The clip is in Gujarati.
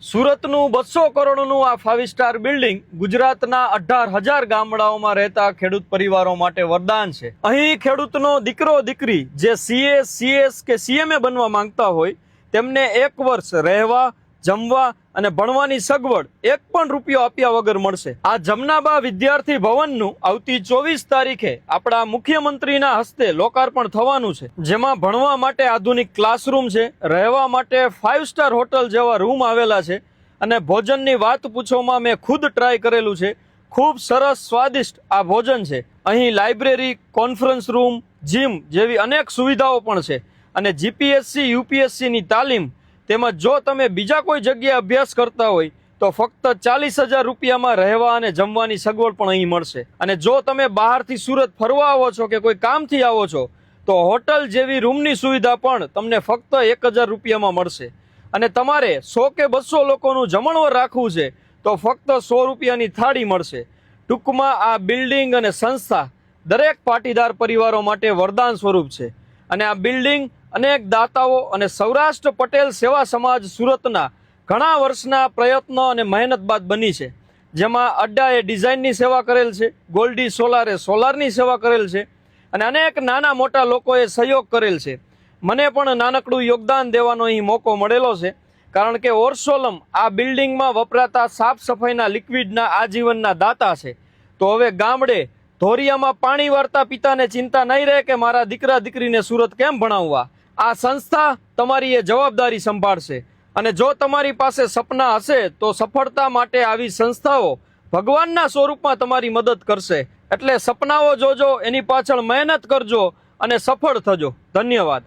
સુરતનું 200 કરોડનું આ 5 સ્ટાર બિલ્ડિંગ ગુજરાતના 18,000 ગામડાઓમાં રહેતા ખેડૂત પરિવારો માટે વરદાન છે। અહીં ખેડૂતનો દીકરો દીકરી જે સીએ, સીએસ કે સીએમએ બનવા માંગતા હોય તેમને 1 વર્ષ રહેવા, જમવા અને ભણવાની સગવડ 1 પણ રૂપિયો આપ્યા વગર મળશે। આ જમનાબા વિદ્યાર્થી ભવનનું આવતી 24 તારીખે આપણા મુખ્યમંત્રીના હસ્તે લોકાર્પણ થવાનું છે, જેમાં ભણવા માટે આધુનિક ક્લાસરૂમ છે, રહેવા માટે 5 સ્ટાર હોટલ જેવા રૂમ આવેલા છે અને ભોજનની વાત પૂછોમાં મેં ખુદ ટ્રાય કરેલું છે। ખૂબ સરસ સ્વાદિષ્ટ આ ભોજન છે। અહીં લાઇબ્રેરી, કોન્ફરન્સ રૂમ, જીમ જેવી અનેક સુવિધાઓ પણ છે અને જીપીએસસી, યુપીએસસીની તાલીમ તેમજ જો તમે બીજા કોઈ જગ્યાએ અભ્યાસ કરતા હોય તો ફક્ત 40,000 રૂપિયામાં રહેવા અને જમવાની સગવડ પણ અહીં મળશે। અને જો તમે બહારથી સુરત ફરવા આવો છો કે કોઈ કામથી આવો છો તો હોટલ જેવી રૂમની સુવિધા પણ તમને ફક્ત 1,000 રૂપિયામાં મળશે। અને તમારે 100 કે 200 લોકોનું જમણવાર રાખવું છે તો ફક્ત 100 રૂપિયાની થાળી મળશે। ટૂંકમાં આ બિલ્ડિંગ અને સંસ્થા દરેક પાટીદાર પરિવારો માટે વરદાન સ્વરૂપ છે અને આ બિલ્ડિંગ અનેક દાતાઓ અને સૌરાષ્ટ્ર પટેલ સેવા સમાજ સુરતના ઘણા વર્ષના પ્રયત્નો અને મહેનત બાદ બની છે, જેમાં અડ્ડાએ ડિઝાઇનની સેવા કરેલ છે, ગોલ્ડી સોલારે સોલારની સેવા કરેલ છે અને અનેક નાના મોટા લોકોએ સહયોગ કરેલ છે। મને પણ નાનકડું યોગદાન દેવાનો અહીં મોકો મળેલો છે, કારણ કે ઓરસોલમ આ બિલ્ડિંગમાં વપરાતા સાફ સફાઈના લિક્વિડના આજીવનના દાતા છે। તો હવે ગામડે ધોરિયામાં પાણી વાળતા પિતાને ચિંતા નહીં રહે કે મારા દીકરા દીકરીને સુરત કેમ ભણાવવા। આ સંસ્થા તમારી એ જવાબદારી સંભાળશે અને જો તમારી પાસે સપના હશે તો સફળતા માટે આવી સંસ્થાઓ ભગવાનના સ્વરૂપમાં તમારી મદદ કરશે। એટલે સપનાઓ જોજો, એની પાછળ મહેનત કરજો અને સફળ થજો। ધન્યવાદ।